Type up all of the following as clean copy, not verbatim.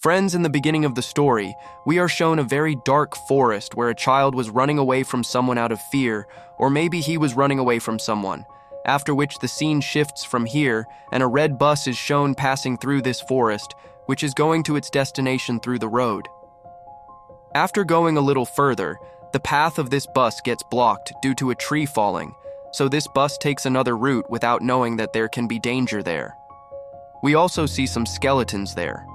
Friends, in the beginning of the story, we are shown a very dark forest where a child was running away from someone out of fear, or maybe he was running away from someone, after which the scene shifts from here and a red bus is shown passing through this forest, which is going to its destination through the road. After going a little further, the path of this bus gets blocked due to a tree falling, so this bus takes another route without knowing that there can be danger there. We also see some skeletons there.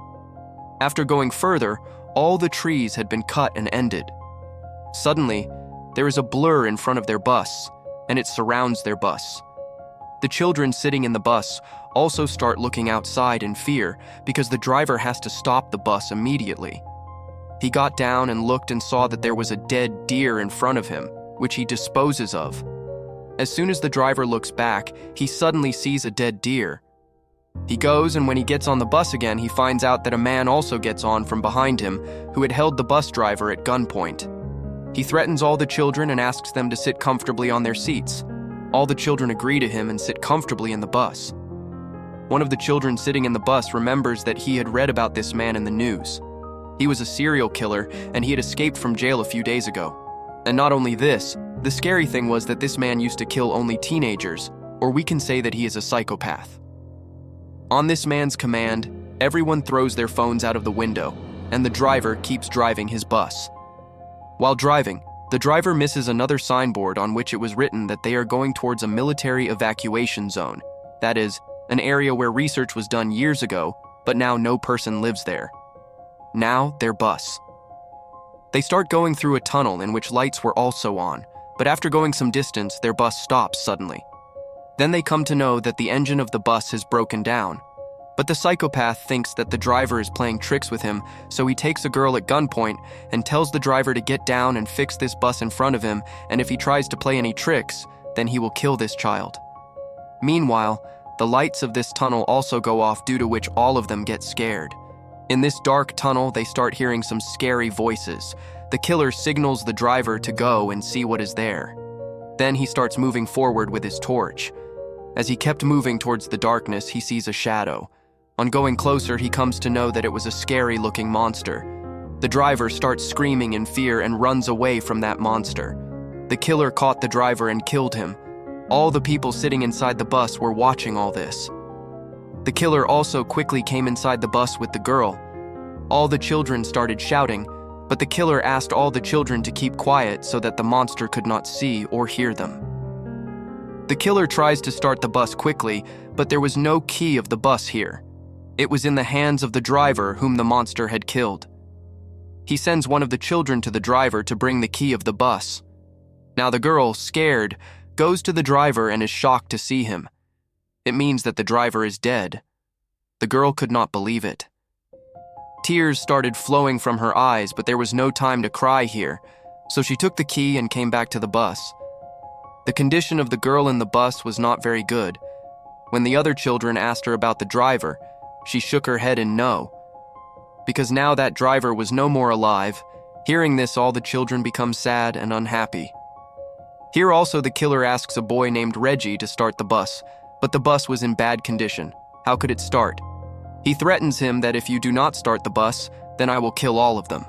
After going further, all the trees had been cut and ended. Suddenly, there is a blur in front of their bus, and it surrounds their bus. The children sitting in the bus also start looking outside in fear because the driver has to stop the bus immediately. He got down and looked and saw that there was a dead deer in front of him, which he disposes of. As soon as the driver looks back, he suddenly sees a dead deer. He goes, and when he gets on the bus again, he finds out that a man also gets on from behind him who had held the bus driver at gunpoint. He threatens all the children and asks them to sit comfortably on their seats. All the children agree to him and sit comfortably in the bus. One of the children sitting in the bus remembers that he had read about this man in the news. He was a serial killer and he had escaped from jail a few days ago. And not only this, the scary thing was that this man used to kill only teenagers, or we can say that he is a psychopath. On this man's command, everyone throws their phones out of the window, and the driver keeps driving his bus. While driving, the driver misses another signboard on which it was written that they are going towards a military evacuation zone, that is, an area where research was done years ago, but now no person lives there. Now, their bus. They start going through a tunnel in which lights were also on, but after going some distance, their bus stops suddenly. Then they come to know that the engine of the bus has broken down. But the psychopath thinks that the driver is playing tricks with him, so he takes a girl at gunpoint and tells the driver to get down and fix this bus in front of him, and if he tries to play any tricks, then he will kill this child. Meanwhile, the lights of this tunnel also go off, due to which all of them get scared. In this dark tunnel, they start hearing some scary voices. The killer signals the driver to go and see what is there. Then he starts moving forward with his torch. As he kept moving towards the darkness, he sees a shadow. On going closer, he comes to know that it was a scary-looking monster. The driver starts screaming in fear and runs away from that monster. The killer caught the driver and killed him. All the people sitting inside the bus were watching all this. The killer also quickly came inside the bus with the girl. All the children started shouting, but the killer asked all the children to keep quiet so that the monster could not see or hear them. The killer tries to start the bus quickly, but there was no key of the bus here. It was in the hands of the driver whom the monster had killed. He sends one of the children to the driver to bring the key of the bus. Now the girl, scared, goes to the driver and is shocked to see him. It means that the driver is dead. The girl could not believe it. Tears started flowing from her eyes, but there was no time to cry here, so she took the key and came back to the bus. The condition of the girl in the bus was not very good. When the other children asked her about the driver, she shook her head in no, because now that driver was no more alive. Hearing this, all the children become sad and unhappy. Here also the killer asks a boy named Reggie to start the bus, but the bus was in bad condition. How could it start? He threatens him that if you do not start the bus, then I will kill all of them.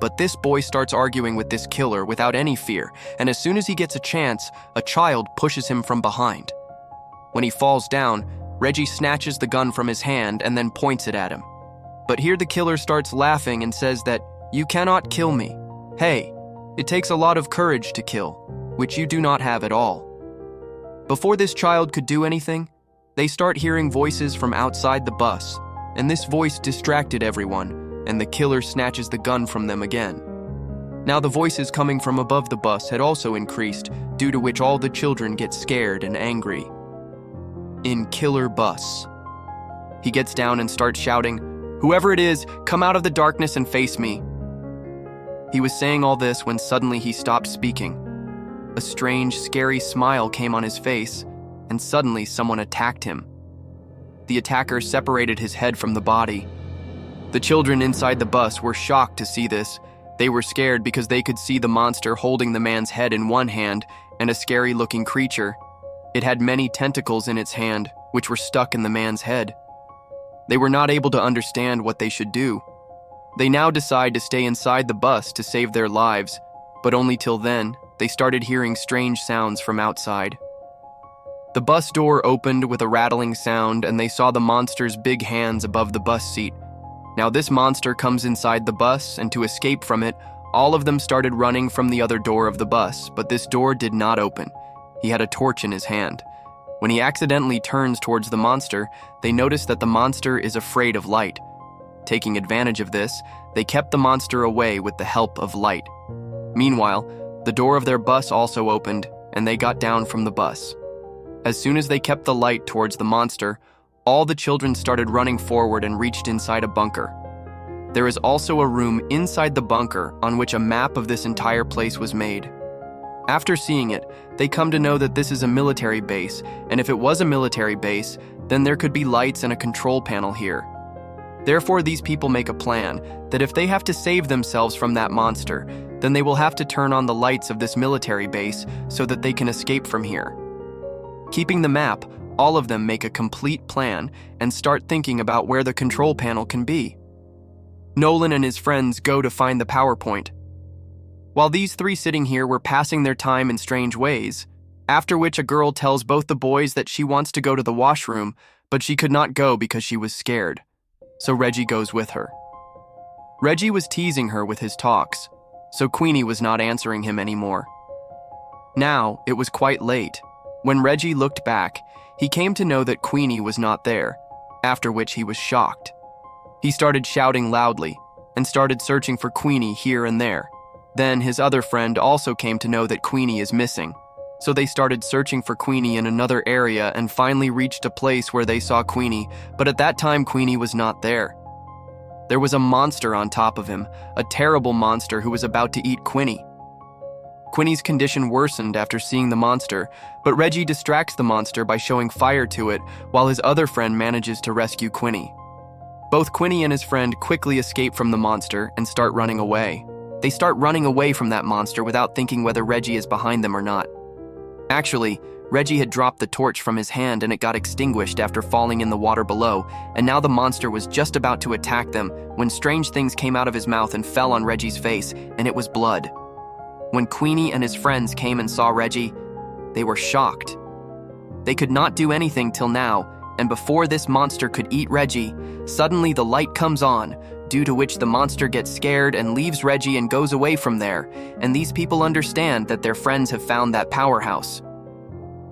But this boy starts arguing with this killer without any fear, and as soon as he gets a chance, a child pushes him from behind. When he falls down, Reggie snatches the gun from his hand and then points it at him. But here the killer starts laughing and says that, "You cannot kill me. Hey, it takes a lot of courage to kill, which you do not have at all." Before this child could do anything, they start hearing voices from outside the bus, and this voice distracted everyone, and the killer snatches the gun from them again. Now the voices coming from above the bus had also increased, due to which all the children get scared and angry. In killer bus. He gets down and starts shouting, "Whoever it is, come out of the darkness and face me." He was saying all this when suddenly he stopped speaking. A strange, scary smile came on his face, and suddenly someone attacked him. The attacker separated his head from the body. The children inside the bus were shocked to see this. They were scared because they could see the monster holding the man's head in one hand and a scary-looking creature. It had many tentacles in its hand, which were stuck in the man's head. They were not able to understand what they should do. They now decide to stay inside the bus to save their lives, but only till then, they started hearing strange sounds from outside. The bus door opened with a rattling sound and they saw the monster's big hands above the bus seat. Now this monster comes inside the bus, and to escape from it, all of them started running from the other door of the bus, but this door did not open. He had a torch in his hand. When he accidentally turns towards the monster, they notice that the monster is afraid of light. Taking advantage of this, they kept the monster away with the help of light. Meanwhile, the door of their bus also opened, and they got down from the bus. As soon as they kept the light towards the monster, all the children started running forward and reached inside a bunker. There is also a room inside the bunker on which a map of this entire place was made. After seeing it, they come to know that this is a military base, and if it was a military base, then there could be lights and a control panel here. Therefore, these people make a plan that if they have to save themselves from that monster, then they will have to turn on the lights of this military base so that they can escape from here. Keeping the map, all of them make a complete plan and start thinking about where the control panel can be. Nolan and his friends go to find the PowerPoint. While these three sitting here were passing their time in strange ways, after which a girl tells both the boys that she wants to go to the washroom, but she could not go because she was scared. So Reggie goes with her. Reggie was teasing her with his talks, so Queenie was not answering him anymore. Now, it was quite late. When Reggie looked back, he came to know that Queenie was not there, after which he was shocked. He started shouting loudly and started searching for Queenie here and there. Then his other friend also came to know that Queenie is missing. So they started searching for Queenie in another area and finally reached a place where they saw Queenie, but at that time Queenie was not there. There was a monster on top of him, a terrible monster who was about to eat Queenie. Queenie's condition worsened after seeing the monster, but Reggie distracts the monster by showing fire to it while his other friend manages to rescue Queenie. Both Queenie and his friend quickly escape from the monster and start running away. They start running away from that monster without thinking whether Reggie is behind them or not. Actually, Reggie had dropped the torch from his hand and it got extinguished after falling in the water below, and now the monster was just about to attack them when strange things came out of his mouth and fell on Reggie's face, and it was blood. When Queenie and his friends came and saw Reggie, they were shocked. They could not do anything till now, and before this monster could eat Reggie, suddenly the light comes on, due to which the monster gets scared and leaves Reggie and goes away from there, and these people understand that their friends have found that powerhouse.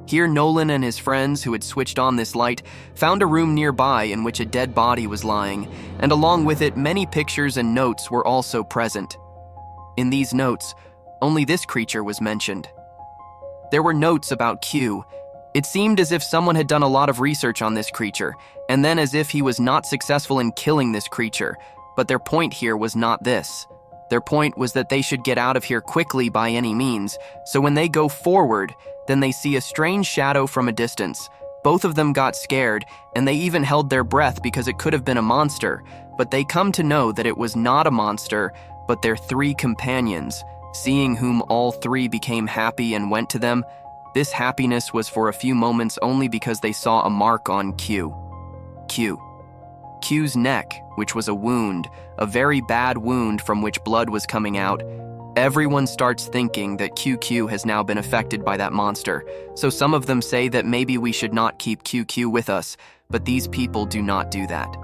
Here Nolan and his friends, who had switched on this light, found a room nearby in which a dead body was lying, and along with it many pictures and notes were also present. In these notes, only this creature was mentioned. There were notes about Q. It seemed as if someone had done a lot of research on this creature, and then as if he was not successful in killing this creature, but their point here was not this. Their point was that they should get out of here quickly by any means, so when they go forward, then they see a strange shadow from a distance. Both of them got scared, and they even held their breath because it could have been a monster, but they come to know that it was not a monster, but their three companions. Seeing whom all three became happy and went to them, this happiness was for a few moments only because they saw a mark on Q's neck, which was a wound, a very bad wound from which blood was coming out. Everyone starts thinking that QQ has now been affected by that monster, so some of them say that maybe we should not keep QQ with us, but these people do not do that.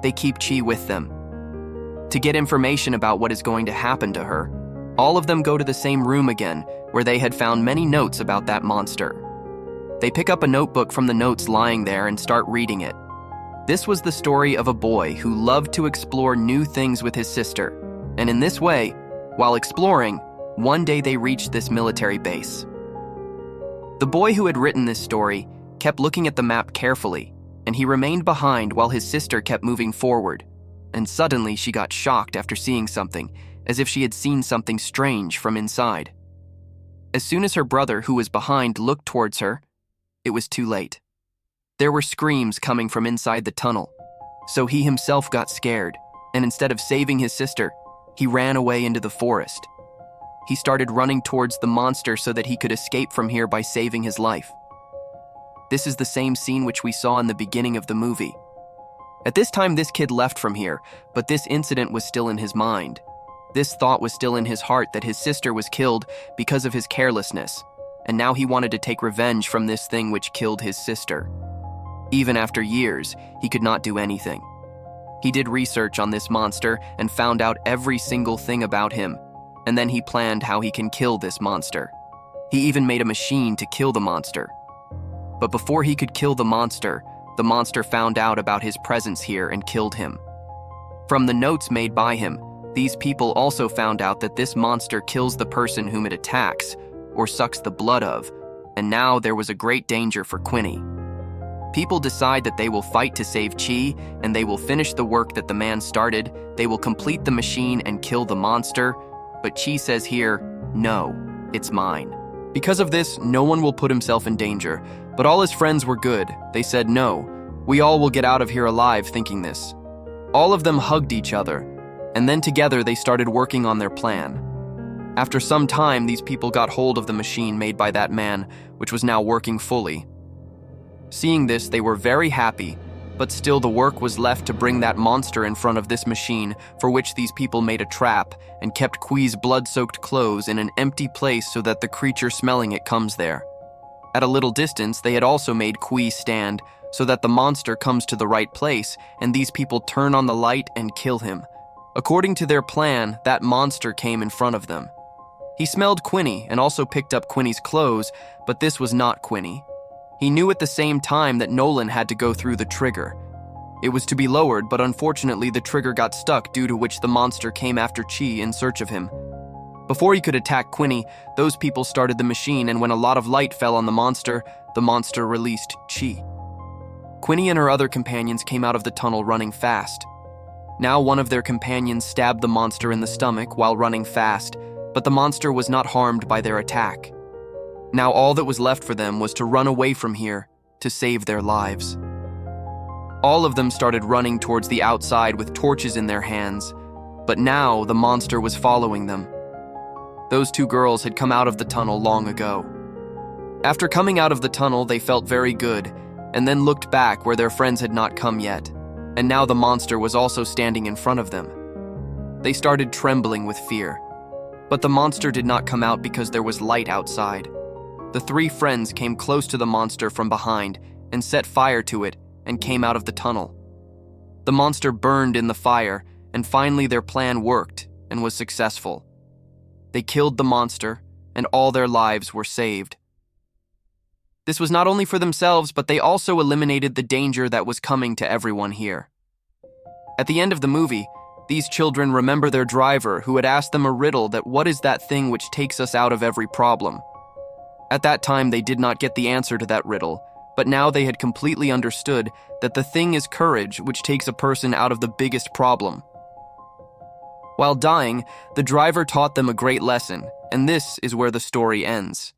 They keep Chi with them. To get information about what is going to happen to her, all of them go to the same room again, where they had found many notes about that monster. They pick up a notebook from the notes lying there and start reading it. This was the story of a boy who loved to explore new things with his sister, and in this way, while exploring, one day they reached this military base. The boy who had written this story kept looking at the map carefully, and he remained behind while his sister kept moving forward, and suddenly she got shocked after seeing something, as if she had seen something strange from inside. As soon as her brother, who was behind, looked towards her, it was too late. There were screams coming from inside the tunnel, so he himself got scared, and instead of saving his sister, he ran away into the forest. He started running towards the monster so that he could escape from here by saving his life. This is the same scene which we saw in the beginning of the movie. At this time, this kid left from here, but this incident was still in his mind. This thought was still in his heart that his sister was killed because of his carelessness, and now he wanted to take revenge from this thing which killed his sister. Even after years, he could not do anything. He did research on this monster and found out every single thing about him, and then he planned how he can kill this monster. He even made a machine to kill the monster. But before he could kill the monster found out about his presence here and killed him. From the notes made by him, these people also found out that this monster kills the person whom it attacks, or sucks the blood of, and now there was a great danger for Quinny. People decide that they will fight to save Chi, and they will finish the work that the man started. They will complete the machine and kill the monster, but Chi says here, no, it's mine. Because of this, no one will put himself in danger, but all his friends were good. They said, no, we all will get out of here alive thinking this. All of them hugged each other, and then together they started working on their plan. After some time, these people got hold of the machine made by that man, which was now working fully. Seeing this, they were very happy, but still the work was left to bring that monster in front of this machine, for which these people made a trap and kept Qui's blood-soaked clothes in an empty place so that the creature smelling it comes there. At a little distance, they had also made Qui stand so that the monster comes to the right place and these people turn on the light and kill him. According to their plan, that monster came in front of them. He smelled Quinny and also picked up Quinny's clothes, but this was not Quinny. He knew at the same time that Nolan had to go through the trigger. It was to be lowered, but unfortunately the trigger got stuck, due to which the monster came after Chi in search of him. Before he could attack Quinny, those people started the machine, and when a lot of light fell on the monster released Chi. Quinny and her other companions came out of the tunnel running fast. Now one of their companions stabbed the monster in the stomach while running fast, but the monster was not harmed by their attack. Now all that was left for them was to run away from here to save their lives. All of them started running towards the outside with torches in their hands, but now the monster was following them. Those two girls had come out of the tunnel long ago. After coming out of the tunnel, they felt very good, and then looked back where their friends had not come yet, and now the monster was also standing in front of them. They started trembling with fear, but the monster did not come out because there was light outside. The three friends came close to the monster from behind and set fire to it and came out of the tunnel. The monster burned in the fire, and finally their plan worked and was successful. They killed the monster, and all their lives were saved. This was not only for themselves, but they also eliminated the danger that was coming to everyone here. At the end of the movie, these children remember their driver who had asked them a riddle that what is that thing which takes us out of every problem? At that time, they did not get the answer to that riddle, but now they had completely understood that the thing is courage, which takes a person out of the biggest problem. While dying, the driver taught them a great lesson, and this is where the story ends.